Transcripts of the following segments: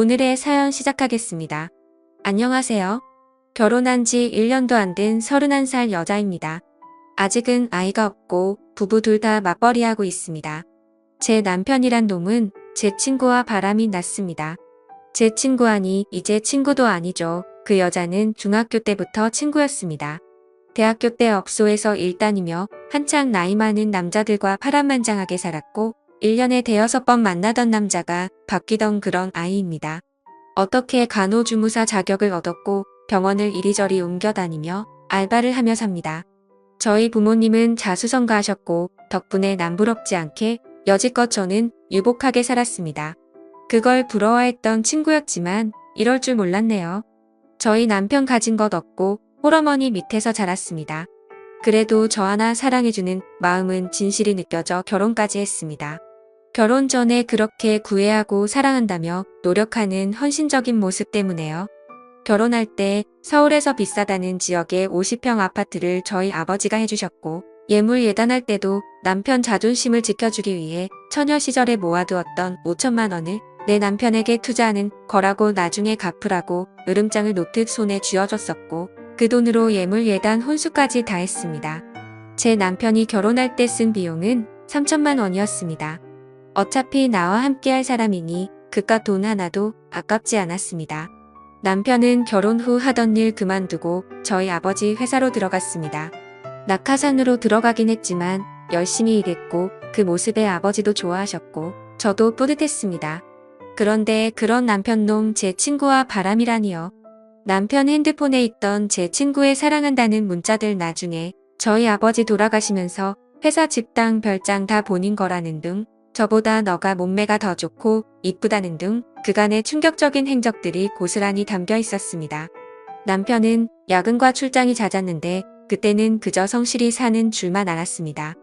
오늘의 사연 시작하겠습니다. 안녕하세요. 결혼한 지 1년도 안 된 31살 여자입니다. 아직은 아이가 없고 부부 둘 다 맞벌이하고 있습니다. 제 남편이란 놈은 제 친구와 바람이 났습니다. 제 친구 하니 이제 친구도 아니죠. 그 여자는 중학교 때부터 친구였습니다. 대학교 때 업소에서 일 다니며 한창 나이 많은 남자들과 파란만장하게 살았고 1년에 대여섯 번 만나던 남자가 바뀌던 그런 아이입니다. 어떻게 간호주무사 자격을 얻었고 병원을 이리저리 옮겨다니며 알바를 하며 삽니다. 저희 부모님은 자수성가하셨고 덕분에 남부럽지 않게 여지껏 저는 유복하게 살았습니다. 그걸 부러워했던 친구였지만 이럴 줄 몰랐네요. 저희 남편 가진 것 없고 홀어머니 밑에서 자랐습니다. 그래도 저 하나 사랑해주는 마음은 진실이 느껴져 결혼까지 했습니다. 결혼 전에 그렇게 구애하고 사랑한다며 노력하는 헌신적인 모습 때문에요. 결혼할 때 서울에서 비싸다는 지역의 50평 아파트를 저희 아버지가 해주셨고 예물 예단할 때도 남편 자존심을 지켜주기 위해 처녀 시절에 모아두었던 5천만 원을 내 남편에게 투자하는 거라고 나중에 갚으라고 으름장을 놓듯 손에 쥐어줬었고 그 돈으로 예물 예단 혼수까지 다 했습니다. 제 남편이 결혼할 때 쓴 비용은 3천만 원이었습니다. 어차피 나와 함께할 사람이니 그깟 돈 하나도 아깝지 않았습니다. 남편은 결혼 후 하던 일 그만두고 저희 아버지 회사로 들어갔습니다. 낙하산으로 들어가긴 했지만 열심히 일했고 그 모습에 아버지도 좋아하셨고 저도 뿌듯했습니다. 그런데 그런 남편놈 제 친구와 바람이라니요. 남편 핸드폰에 있던 제 친구의 사랑한다는 문자들 나중에 저희 아버지 돌아가시면서 회사 집당 별장 다 본인 거라는 등 저보다 너가 몸매가 더 좋고 이쁘다는 등 그간의 충격적인 행적들이 고스란히 담겨 있었습니다. 남편은 야근과 출장이 잦았는데 그때는 그저 성실히 사는 줄만 알았습니다.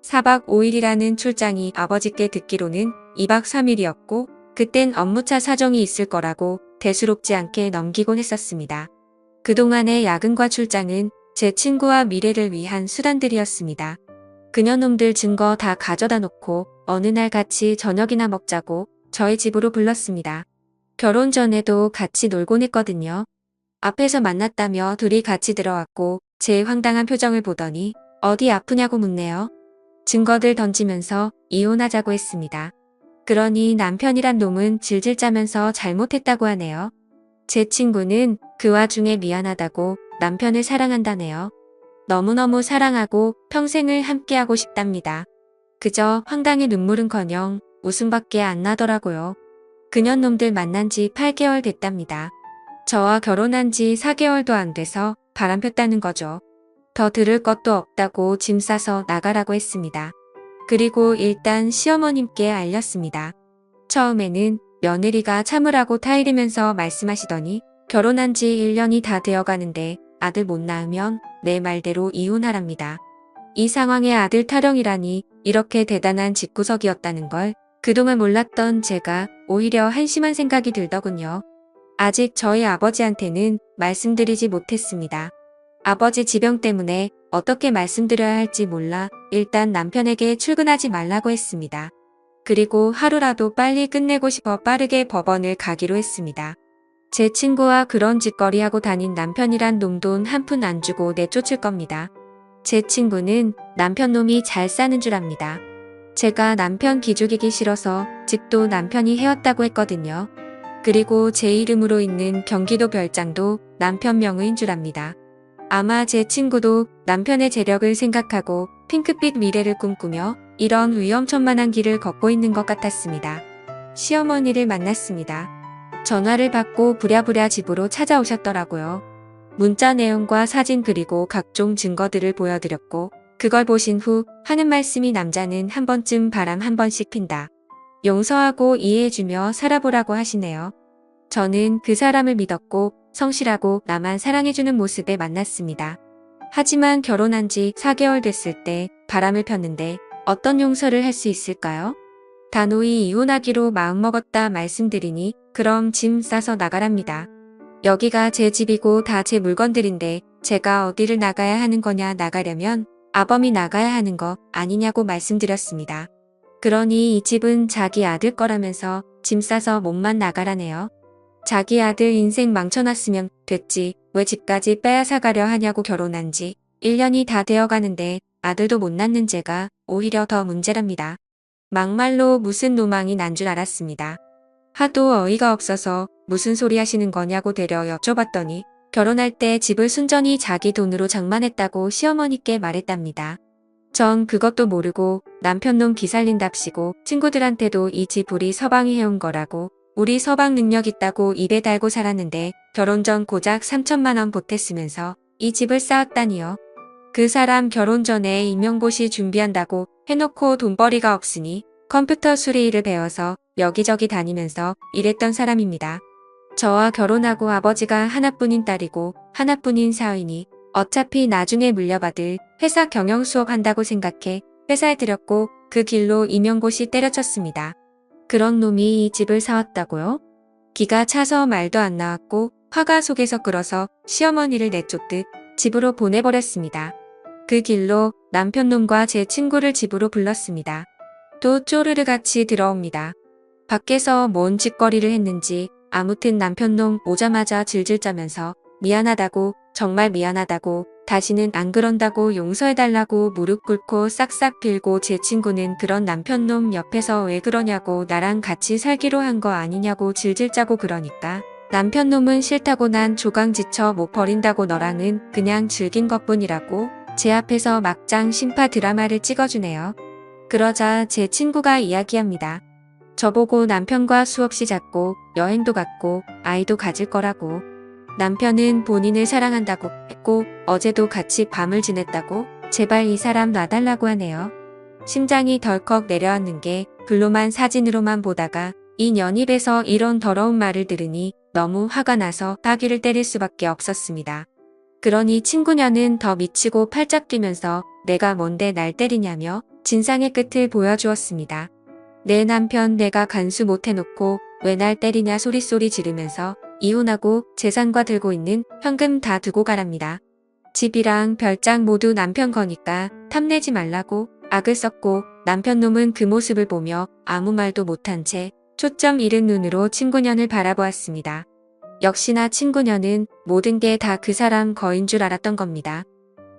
4박 5일이라는 출장이 아버지께 듣기로는 2박 3일이었고 그땐 업무차 사정이 있을 거라고 대수롭지 않게 넘기곤 했었습니다. 그동안의 야근과 출장은 제 친구와 미래를 위한 수단들이었습니다. 그녀놈들 증거 다 가져다 놓고 어느 날 같이 저녁이나 먹자고 저희 집으로 불렀습니다. 결혼 전에도 같이 놀곤 했거든요. 앞에서 만났다며 둘이 같이 들어왔고 제 황당한 표정을 보더니 어디 아프냐고 묻네요. 증거들 던지면서 이혼하자고 했습니다. 그러니 남편이란 놈은 질질 짜면서 잘못했다고 하네요. 제 친구는 그 와중에 미안하다고 남편을 사랑한다네요. 너무너무 사랑하고 평생을 함께하고 싶답니다. 그저 황당히 눈물은커녕 웃음밖에 안 나더라고요. 그년놈들 만난 지 8개월 됐답니다. 저와 결혼한 지 4개월도 안 돼서 바람 폈다는 거죠. 더 들을 것도 없다고 짐 싸서 나가라고 했습니다. 그리고 일단 시어머님께 알렸습니다. 처음에는 며느리가 참으라고 타이르면서 말씀하시더니 결혼한 지 1년이 다 되어가는데 아들 못 낳으면 내 말대로 이혼하랍니다. 이 상황에 아들 타령이라니 이렇게 대단한 집구석이었다는 걸 그동안 몰랐던 제가 오히려 한심한 생각이 들더군요. 아직 저희 아버지한테는 말씀드리지 못했습니다. 아버지 지병 때문에 어떻게 말씀드려야 할지 몰라 일단 남편에게 출근하지 말라고 했습니다. 그리고 하루라도 빨리 끝내고 싶어 빠르게 법원을 가기로 했습니다. 제 친구와 그런 짓거리하고 다닌 남편이란 놈돈 한 푼 안 주고 내쫓을 겁니다. 제 친구는 남편 놈이 잘 사는 줄 압니다. 제가 남편 기죽이기 싫어서 집도 남편이 해왔다고 했거든요. 그리고 제 이름으로 있는 경기도 별장도 남편 명의인 줄 압니다. 아마 제 친구도 남편의 재력을 생각하고 핑크빛 미래를 꿈꾸며 이런 위험천만한 길을 걷고 있는 것 같았습니다. 시어머니를 만났습니다. 전화를 받고 부랴부랴 집으로 찾아오셨더라고요. 문자 내용과 사진 그리고 각종 증거들을 보여드렸고 그걸 보신 후 하는 말씀이 남자는 한 번쯤 바람 한 번씩 핀다. 용서하고 이해해주며 살아보라고 하시네요. 저는 그 사람을 믿었고 성실하고 나만 사랑해주는 모습에 만났습니다. 하지만 결혼한 지 4개월 됐을 때 바람을 폈는데 어떤 용서를 할 수 있을까요? 단호히 이혼하기로 마음먹었다 말씀드리니 그럼 짐 싸서 나가랍니다. 여기가 제 집이고 다 제 물건들인데 제가 어디를 나가야 하는 거냐 나가려면 아범이 나가야 하는 거 아니냐고 말씀드렸습니다. 그러니 이 집은 자기 아들 거라면서 짐 싸서 몸만 나가라네요. 자기 아들 인생 망쳐놨으면 됐지. 왜 집까지 빼앗아 가려 하냐고. 결혼한 지 1년이 다 되어 가는데 아들도 못 낳는 제가 오히려 더 문제랍니다. 막말로 무슨 노망이 난 줄 알았습니다. 하도 어이가 없어서 무슨 소리 하시는 거냐고 되려 여쭤봤더니 결혼할 때 집을 순전히 자기 돈으로 장만했다고 시어머니께 말했답니다. 전 그것도 모르고 남편놈 기살린답시고 친구들한테도 이 집 우리 서방이 해온 거라고 우리 서방 능력 있다고 입에 달고 살았는데 결혼 전 고작 3천만 원 보탰으면서 이 집을 쌓았다니요. 그 사람 결혼 전에 임용고시 준비한다고 해놓고 돈벌이가 없으니 컴퓨터 수리를 배워서 여기저기 다니면서 일했던 사람입니다. 저와 결혼하고 아버지가 하나뿐인 딸이고 하나뿐인 사위니 어차피 나중에 물려받을 회사 경영 수업 한다고 생각해 회사에 들였고 그 길로 임용고시 때려쳤습니다. 그런 놈이 이 집을 사왔다고요? 기가 차서 말도 안 나왔고 화가 속에서 끓어서 시어머니를 내쫓듯 집으로 보내버렸습니다. 그 길로 남편놈과 제 친구를 집으로 불렀습니다. 또 쪼르르 같이 들어옵니다. 밖에서 뭔 짓거리를 했는지 아무튼 남편놈 오자마자 질질 짜면서 미안하다고 정말 미안하다고 다시는 안 그런다고 용서해달라고 무릎 꿇고 싹싹 빌고 제 친구는 그런 남편놈 옆에서 왜 그러냐고 나랑 같이 살기로 한 거 아니냐고 질질 짜고 그러니까 남편놈은 싫다고 난 조강 지쳐 못 버린다고 너랑은 그냥 즐긴 것뿐이라고 제 앞에서 막장 심파 드라마를 찍어주네요. 그러자 제 친구가 이야기합니다. 저보고 남편과 수없이 잤고 여행도 갔고 아이도 가질 거라고. 남편은 본인을 사랑한다고 했고 어제도 같이 밤을 지냈다고 제발 이 사람 놔달라고 하네요. 심장이 덜컥 내려앉는 게 글로만 사진으로만 보다가 이 년입에서 이런 더러운 말을 들으니 너무 화가 나서 따귀를 때릴 수밖에 없었습니다. 그러니 친구녀는 더 미치고 팔짝 뛰면서 내가 뭔데 날 때리냐며 진상의 끝을 보여주었습니다. 내 남편 내가 간수 못 해놓고 왜 날 때리냐 소리소리 지르면서 이혼하고 재산과 들고 있는 현금 다 두고 가랍니다. 집이랑 별장 모두 남편 거니까 탐내지 말라고 악을 썼고 남편놈은 그 모습을 보며 아무 말도 못한 채 초점 잃은 눈으로 친구년을 바라보았습니다. 역시나 친구년은 모든 게 다 그 사람 거인 줄 알았던 겁니다.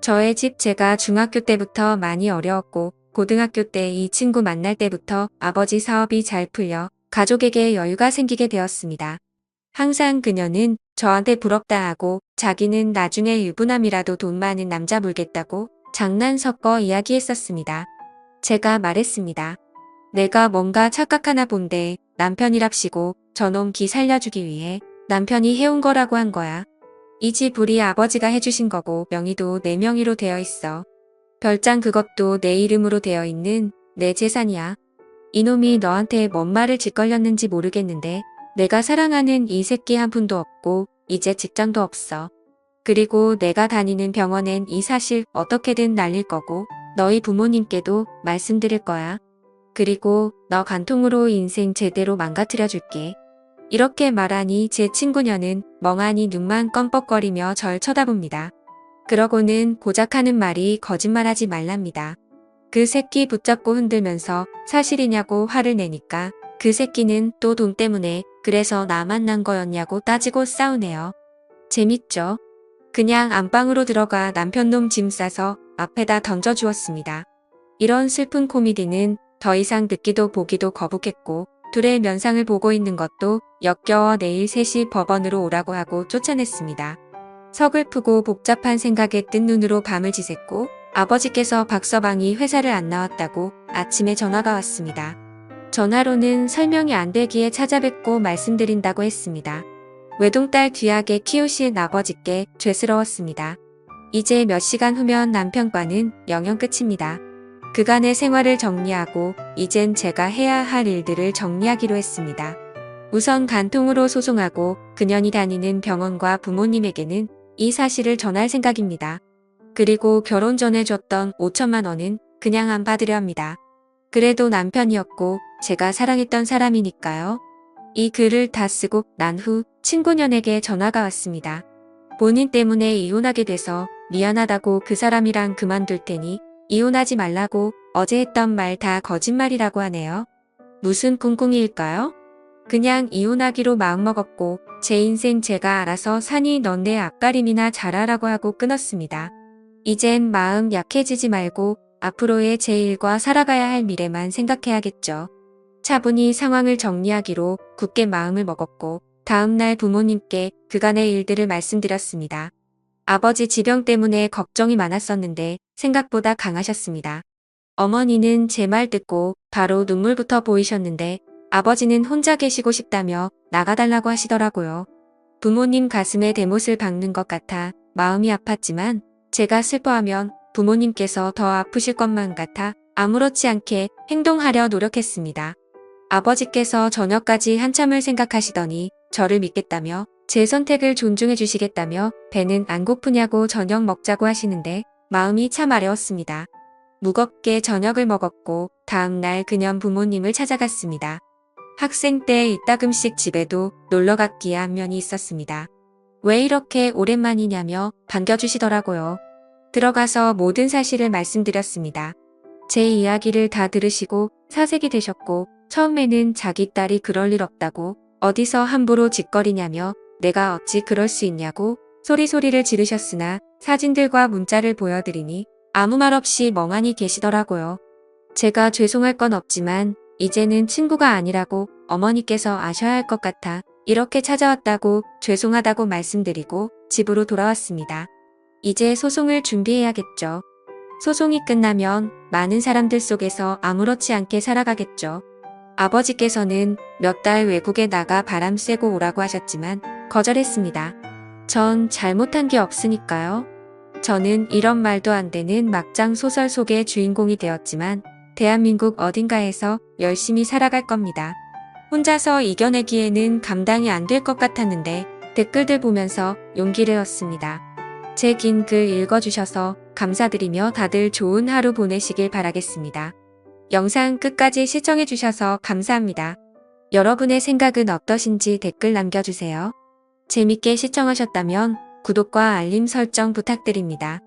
저의 집 제가 중학교 때부터 많이 어려웠고 고등학교 때 이 친구 만날 때부터 아버지 사업이 잘 풀려 가족에게 여유가 생기게 되었습니다. 항상 그녀는 저한테 부럽다 하고 자기는 나중에 유부남이라도 돈 많은 남자 물겠다고 장난 섞어 이야기했었습니다. 제가 말했습니다. 내가 뭔가 착각하나 본데 남편이랍시고 저놈 기 살려주기 위해 남편이 해온 거라고 한 거야. 이 집 우리 아버지가 해주신 거고 명의도 내 명의로 되어 있어. 별장 그것도 내 이름으로 되어 있는 내 재산이야. 이놈이 너한테 뭔 말을 짓걸렸는지 모르겠는데 내가 사랑하는 이 새끼 한 푼도 없고 이제 직장도 없어. 그리고 내가 다니는 병원엔 이 사실 어떻게든 날릴 거고 너희 부모님께도 말씀드릴 거야. 그리고 너 간통으로 인생 제대로 망가뜨려 줄게. 이렇게 말하니 제 친구녀는 멍하니 눈만 껌뻑거리며 절 쳐다봅니다. 그러고는 고작 하는 말이 거짓말하지 말랍니다. 그 새끼 붙잡고 흔들면서 사실이냐고 화를 내니까 그 새끼는 또 돈 때문에 그래서 나 만난 거였냐고 따지고 싸우네요. 재밌죠? 그냥 안방으로 들어가 남편놈 짐 싸서 앞에다 던져주었습니다. 이런 슬픈 코미디는 더 이상 듣기도 보기도 거북했고 둘의 면상을 보고 있는 것도 역겨워 내일 3시 법원으로 오라고 하고 쫓아냈습니다. 서글프고 복잡한 생각에 뜬 눈으로 밤을 지샜고 아버지께서 박서방이 회사를 안 나왔다고 아침에 전화가 왔습니다. 전화로는 설명이 안 되기에 찾아뵙고 말씀드린다고 했습니다. 외동딸 귀하게 키우신 아버지께 죄스러웠습니다. 이제 몇 시간 후면 남편과는 영영 끝입니다. 그간의 생활을 정리하고 이젠 제가 해야 할 일들을 정리하기로 했습니다. 우선 간통으로 소송하고 그년이 다니는 병원과 부모님에게는 이 사실을 전할 생각입니다. 그리고 결혼 전에 줬던 5천만 원은 그냥 안 받으려 합니다. 그래도 남편이었고 제가 사랑했던 사람이니까요. 이 글을 다 쓰고 난 후 친구년에게 전화가 왔습니다. 본인 때문에 이혼하게 돼서 미안하다고 그 사람이랑 그만둘 테니 이혼하지 말라고 어제 했던 말 다 거짓말이라고 하네요. 무슨 꿍꿍이일까요? 그냥 이혼하기로 마음먹었고 제 인생 제가 알아서 사니 넌 내 앞가림이나 잘하라고 하고 끊었습니다. 이젠 마음 약해지지 말고 앞으로의 제 일과 살아가야 할 미래만 생각해야겠죠. 차분히 상황을 정리하기로 굳게 마음을 먹었고 다음날 부모님께 그간의 일들을 말씀드렸습니다. 아버지 지병 때문에 걱정이 많았었는데 생각보다 강하셨습니다. 어머니는 제 말 듣고 바로 눈물부터 보이셨는데 아버지는 혼자 계시고 싶다며 나가달라고 하시더라고요. 부모님 가슴에 대못을 박는 것 같아 마음이 아팠지만 제가 슬퍼하면 부모님께서 더 아프실 것만 같아 아무렇지 않게 행동하려 노력했습니다. 아버지께서 저녁까지 한참을 생각하시더니 저를 믿겠다며 제 선택을 존중해 주시겠다며 배는 안 고프냐고 저녁 먹자고 하시는데 마음이 참 아려웠습니다. 무겁게 저녁을 먹었고 다음날 그년 부모님을 찾아갔습니다. 학생 때 이따금씩 집에도 놀러 갔기에 안면이 있었습니다. 왜 이렇게 오랜만이냐며 반겨주시더라고요. 들어가서 모든 사실을 말씀드렸습니다. 제 이야기를 다 들으시고 사색이 되셨고 처음에는 자기 딸이 그럴 일 없다고 어디서 함부로 짓거리냐며 내가 어찌 그럴 수 있냐고 소리소리를 지르셨으나 사진들과 문자를 보여드리니 아무 말 없이 멍하니 계시더라고요. 제가 죄송할 건 없지만 이제는 친구가 아니라고 어머니께서 아셔야 할 것 같아 이렇게 찾아왔다고 죄송하다고 말씀드리고 집으로 돌아왔습니다. 이제 소송을 준비해야겠죠. 소송이 끝나면 많은 사람들 속에서 아무렇지 않게 살아가겠죠. 아버지께서는 몇 달 외국에 나가 바람 쐬고 오라고 하셨지만 거절했습니다. 전 잘못한 게 없으니까요. 저는 이런 말도 안 되는 막장 소설 속의 주인공이 되었지만 대한민국 어딘가에서 열심히 살아갈 겁니다. 혼자서 이겨내기에는 감당이 안 될 것 같았는데 댓글들 보면서 용기를 얻습니다. 제 긴 글 읽어주셔서 감사드리며 다들 좋은 하루 보내시길 바라겠습니다. 영상 끝까지 시청해주셔서 감사합니다. 여러분의 생각은 어떠신지 댓글 남겨주세요. 재밌게 시청하셨다면 구독과 알림 설정 부탁드립니다.